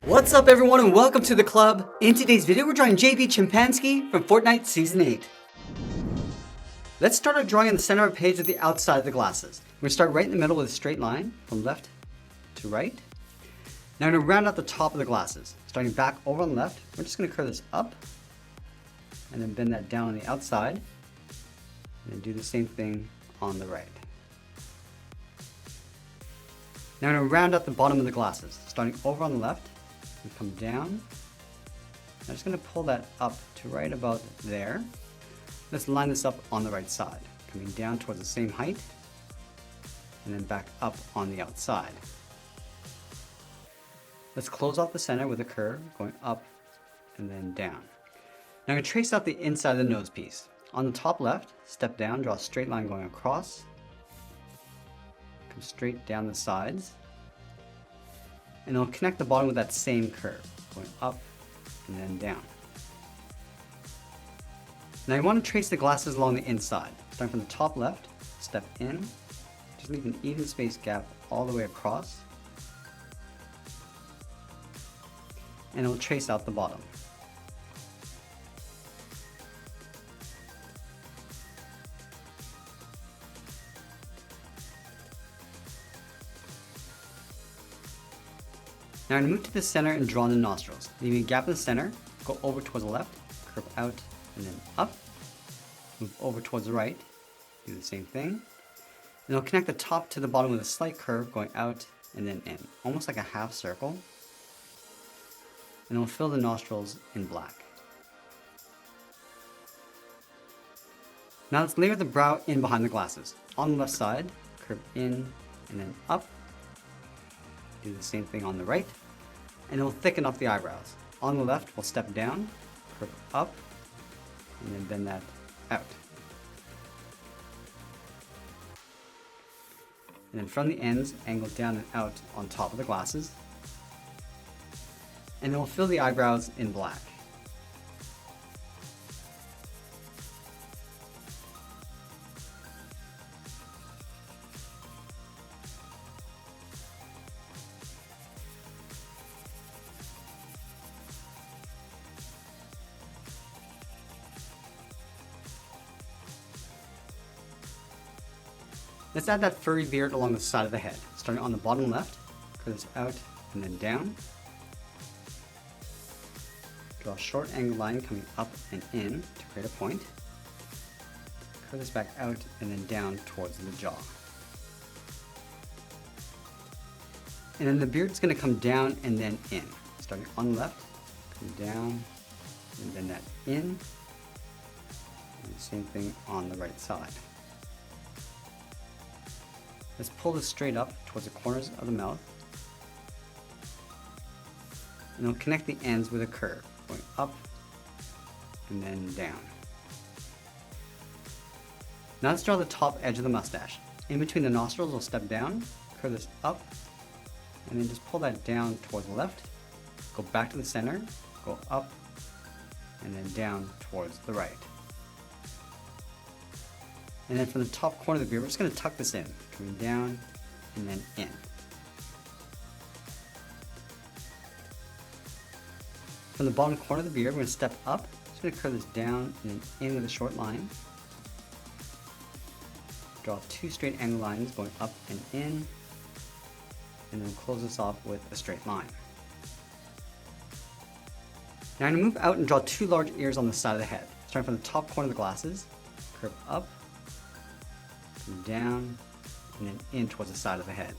What's up everyone and welcome to the club. In today's video we're drawing JB Chimpanski from Fortnite Season 8. Let's start our drawing on the center of the page with the outside of the glasses. We're going to start right in the middle with a straight line from left to right. Now I'm going to round out the top of the glasses. Starting back over on the left, we're just going to curve this up and then bend that down on the outside. And then do the same thing on the right. Now I'm going to round out the bottom of the glasses. Starting over on the left, we come down. I'm just going to pull that up to right about there. Let's line this up on the right side, coming down towards the same height, and then back up on the outside. Let's close off the center with a curve, going up and then down. Now I'm going to trace out the inside of the nose piece. On the top left, step down, draw a straight line going across, come straight down the sides, and it'll connect the bottom with that same curve, going up and then down. Now you want to trace the glasses along the inside. Starting from the top left, step in, just leave an even space gap all the way across, and it will trace out the bottom. Now I'm going to move to the center and draw in the nostrils. Leaving a gap in the center, go over towards the left, curve out and then up, move over towards the right, do the same thing. And it'll connect the top to the bottom with a slight curve going out and then in, almost like a half circle. And it'll fill the nostrils in black. Now let's layer the brow in behind the glasses. On the left side, curve in and then up. Do the same thing on the right, and it will thicken up the eyebrows. On the left, we'll step down, curve up, and then bend that out. And then from the ends, angle down and out on top of the glasses. And then we'll fill the eyebrows in black. Let's add that furry beard along the side of the head. Starting on the bottom left, curve this out and then down. Draw a short angled line coming up and in to create a point. Curve this back out and then down towards the jaw. And then the beard's going to come down and then in. Starting on the left, come down and then that in. And the same thing on the right side. Let's pull this straight up towards the corners of the mouth. And it'll connect the ends with a curve, going up and then down. Now let's draw the top edge of the mustache. In between the nostrils, we'll step down, curve this up, and then just pull that down towards the left. Go back to the center, go up, and then down towards the right. And then from the top corner of the beard, we're just going to tuck this in, coming down and then in. From the bottom corner of the beard, we're going to step up, just going to curve this down and then in with a short line. Draw two straight angle lines going up and in, and then close this off with a straight line. Now I'm going to move out and draw two large ears on the side of the head. Starting from the top corner of the glasses, curve up, down, and then in towards the side of the head.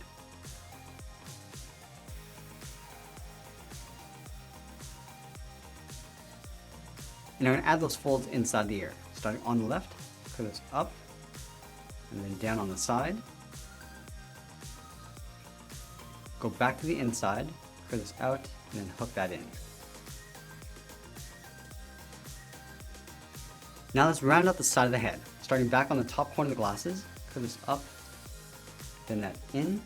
And I'm going to add those folds inside the ear. Starting on the left, curve this up, and then down on the side. Go back to the inside, curve this out, and then hook that in. Now let's round out the side of the head. Starting back on the top corner of the glasses, curve this up, then that in.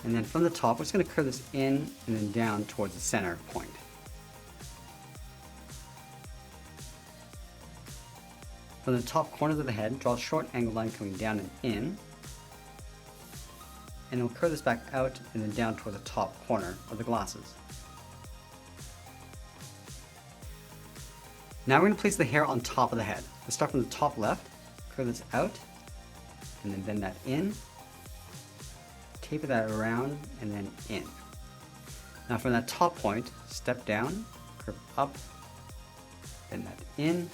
And then from the top, we're just going to curve this in and then down towards the center point. From the top corners of the head, draw a short angled line coming down and in. and we'll curve this back out and then down toward the top corner of the glasses. Now we're going to place the hair on top of the head. Let's start from the top left, curve this out, and then bend that in, taper that around, and then in. Now from that top point, step down, curve up, bend that in,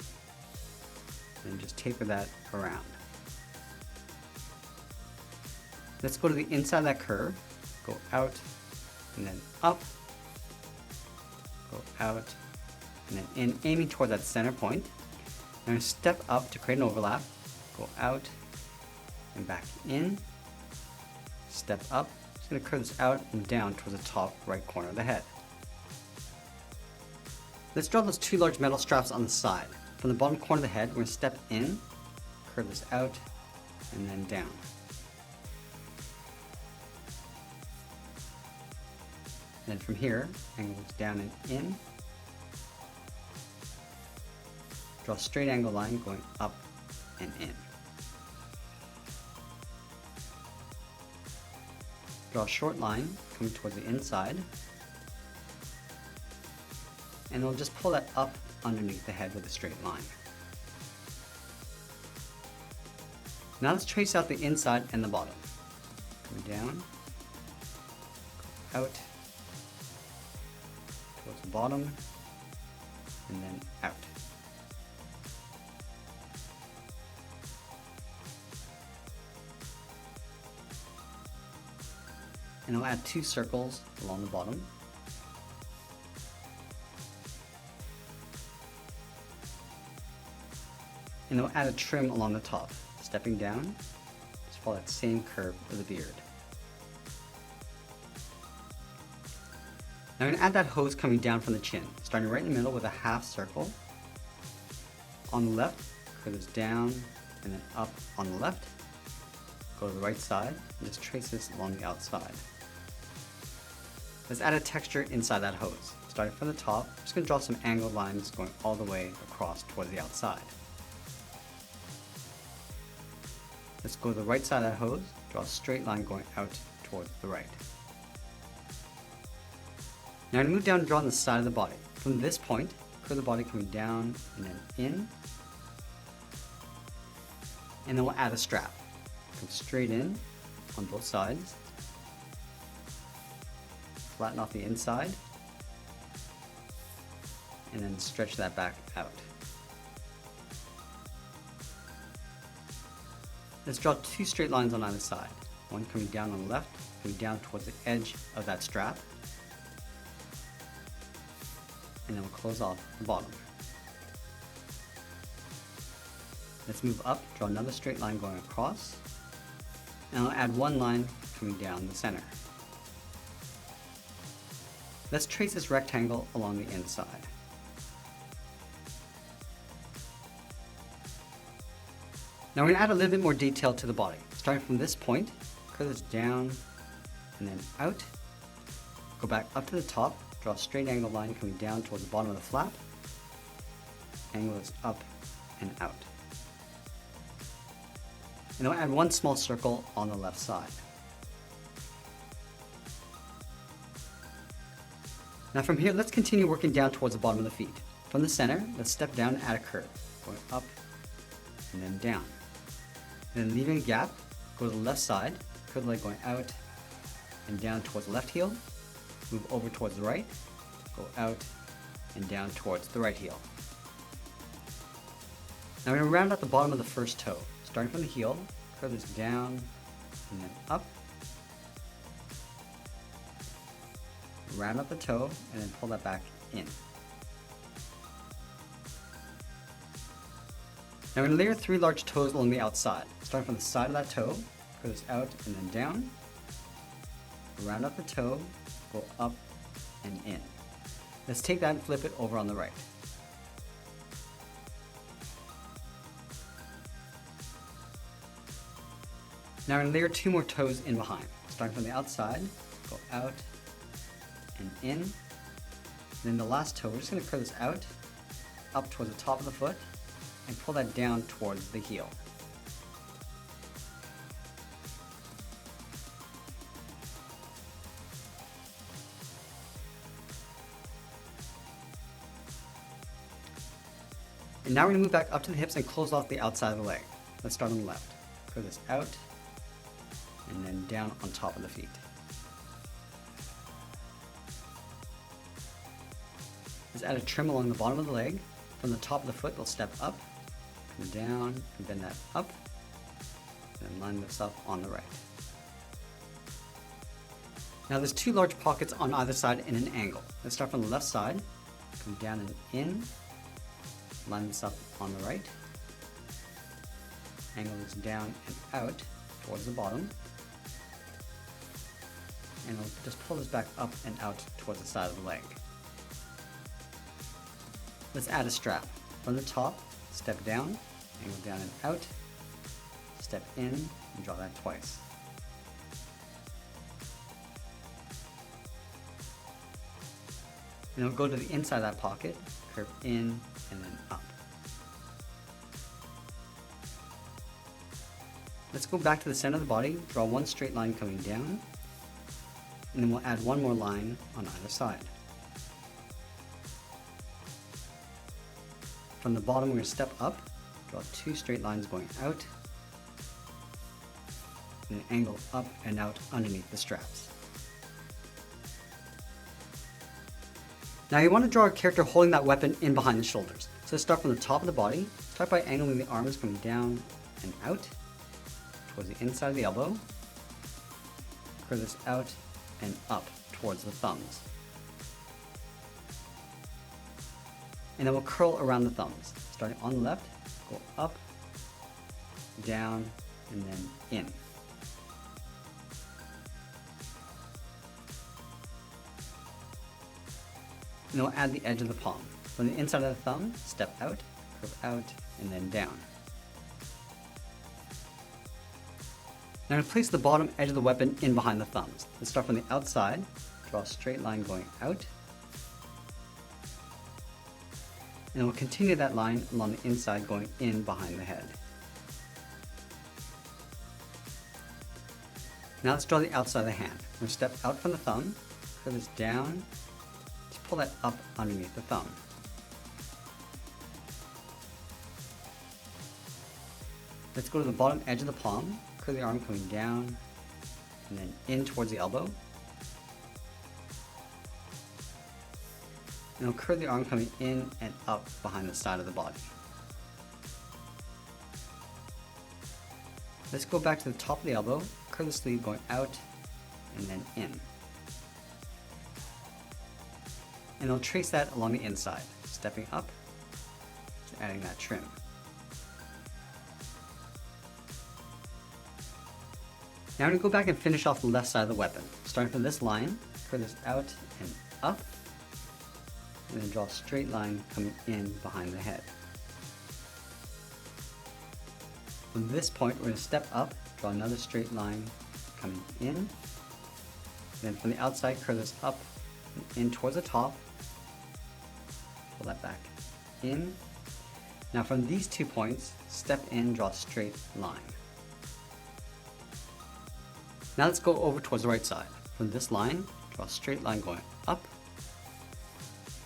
and just taper that around. Let's go to the inside of that curve, go out, and then up, go out, and then in, aiming toward that center point. Now step up to create an overlap, go out, and back in, step up. Just going to curve this out and down towards the top right corner of the head. Let's draw those two large metal straps on the side. From the bottom corner of the head, we're going to step in, curve this out, and then down. And then from here, angle this down and in. Draw a straight angle line going up and in. Draw a short line coming towards the inside. And we'll just pull that up underneath the head with a straight line. Now let's trace out the inside and the bottom. Go down, go out, towards the bottom, and then out. And I'll add 2 circles along the bottom. And I'll add a trim along the top. Stepping down, just follow that same curve of the beard. Now I'm going to add that hose coming down from the chin, starting right in the middle with a half circle. On the left, curve this down and then up on the left. Go to the right side and just trace this along the outside. Let's add a texture inside that hose. Starting from the top, I'm just going to draw some angled lines going all the way across towards the outside. Let's go to the right side of that hose, draw a straight line going out towards the right. Now I'm going to move down and draw on the side of the body. From this point, curve the body coming down and then in. And then we'll add a strap. Come straight in on both sides. Flatten off the inside. And then stretch that back out. Let's draw 2 straight lines on either side. One coming down on the left, coming down towards the edge of that strap. And then we'll close off the bottom. Let's move up, draw another straight line going across. And I'll add 1 line coming down the center. Let's trace this rectangle along the inside. Now we're going to add a little bit more detail to the body. Starting from this point, curve this down and then out. Go back up to the top, draw a straight angle line coming down towards the bottom of the flap. Angle this up and out. And I'll add 1 small circle on the left side. Now from here, let's continue working down towards the bottom of the feet. From the center, let's step down and add a curve, going up and then down. And then leaving a gap, go to the left side, curve the leg going out and down towards the left heel, move over towards the right, go out and down towards the right heel. Now we're going to round out the bottom of the first toe. Starting from the heel, curve this down and then up. Round up the toe and then pull that back in. Now we're going to layer 3 large toes along the outside. Starting from the side of that toe, curve this out and then down. Round up the toe, go up and in. Let's take that and flip it over on the right. Now we're going to layer 2 more toes in behind. Starting from the outside, go out and in. And then the last toe, we're just going to curve this out, up towards the top of the foot, and pull that down towards the heel. And now we're going to move back up to the hips and close off the outside of the leg. Let's start on the left. Curl this out and then down on top of the feet. Let's add a trim along the bottom of the leg. From the top of the foot, we'll step up, come down, and bend that up, and then line this up on the right. Now there's two large pockets on either side in an angle. Let's start from the left side, come down and in, line this up on the right, angle this down and out towards the bottom, and we'll just pull this back up and out towards the side of the leg. Let's add a strap. From the top, step down, angle down and out, step in, and draw that twice. And we'll go to the inside of that pocket, curve in and then up. Let's go back to the center of the body, draw one straight line coming down, and then we'll add one more line on either side. From the bottom, we're going to step up, draw two straight lines going out, and an angle up and out underneath the straps. Now you want to draw a character holding that weapon in behind the shoulders. So let's start from the top of the body, start by angling the arms coming down and out, towards the inside of the elbow, curve this out and up towards the thumbs. And then we'll curl around the thumbs. Starting on the left, go up, down, and then in. And then we'll add the edge of the palm. From the inside of the thumb, step out, curve out, and then down. Now place the bottom edge of the weapon in behind the thumbs. Let's start from the outside, draw a straight line going out, and we'll continue that line along the inside going in behind the head. Now let's draw the outside of the hand. We're going to step out from the thumb, curve this down, to pull that up underneath the thumb. Let's go to the bottom edge of the palm, curve the arm coming down, and then in towards the elbow. And we'll curve the arm coming in and up behind the side of the body. Let's go back to the top of the elbow, curve the sleeve going out and then in. And we'll trace that along the inside, stepping up, adding that trim. Now we're going to go back and finish off the left side of the weapon. Starting from this line, curve this out and up, and then draw a straight line coming in behind the head. From this point, we're going to step up, draw another straight line coming in. Then from the outside, curve this up and in towards the top. Pull that back in. Now from these 2 points, step in, draw a straight line. Now let's go over towards the right side. From this line, draw a straight line going up,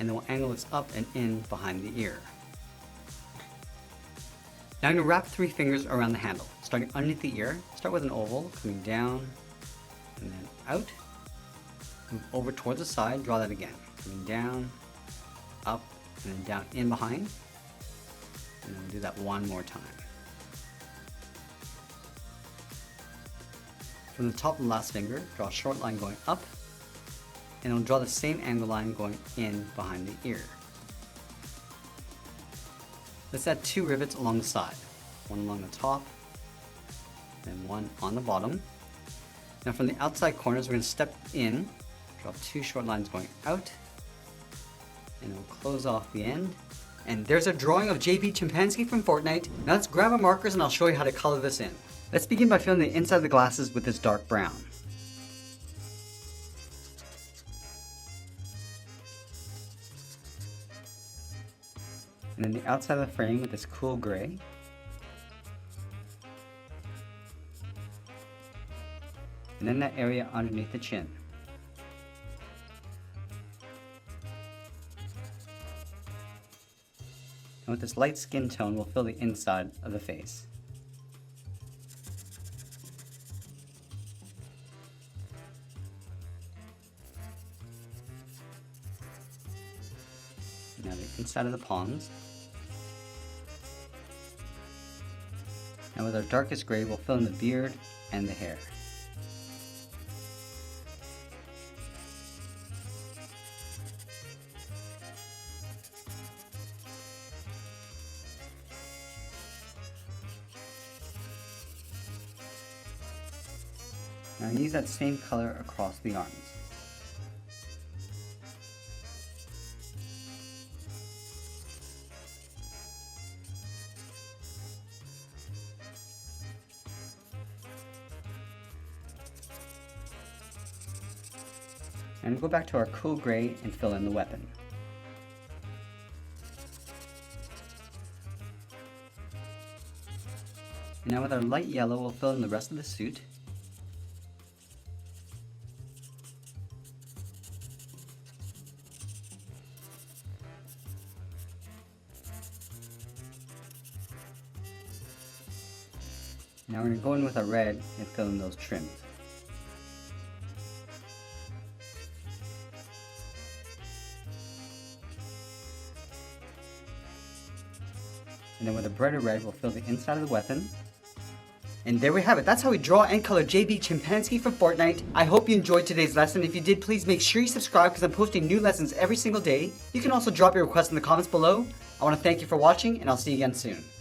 and then we'll angle this up and in behind the ear. Now I'm going to wrap 3 fingers around the handle, starting underneath the ear. Start with an oval, coming down, and then out. Move over towards the side, draw that again. Coming down, up, and then down in behind. And then we'll do that one more time. From the top of the last finger, draw a short line going up, and we'll draw the same angle line going in behind the ear. Let's add 2 rivets along the side, one along the top, and one on the bottom. Now from the outside corners, we're going to step in, draw 2 short lines going out, and we'll close off the end. And there's a drawing of JP Chimpanski from Fortnite. Now let's grab our markers and I'll show you how to color this in. Let's begin by filling the inside of the glasses with this dark brown. And then the outside of the frame with this cool gray. And then that area underneath the chin. And with this light skin tone, we'll fill the inside of the face. Now the inside of the palms. And with our darkest gray, we'll fill in the beard and the hair. Now use that same color across the arms. And go back to our cool gray and fill in the weapon. Now with our light yellow, we'll fill in the rest of the suit. Now we're going to go in with our red and fill in those trims. And then with a brighter red, we'll fill the inside of the weapon. And there we have it. That's how we draw and color JB Chimpanski from Fortnite. I hope you enjoyed today's lesson. If you did, please make sure you subscribe because I'm posting new lessons every single day. You can also drop your requests in the comments below. I want to thank you for watching, and I'll see you again soon.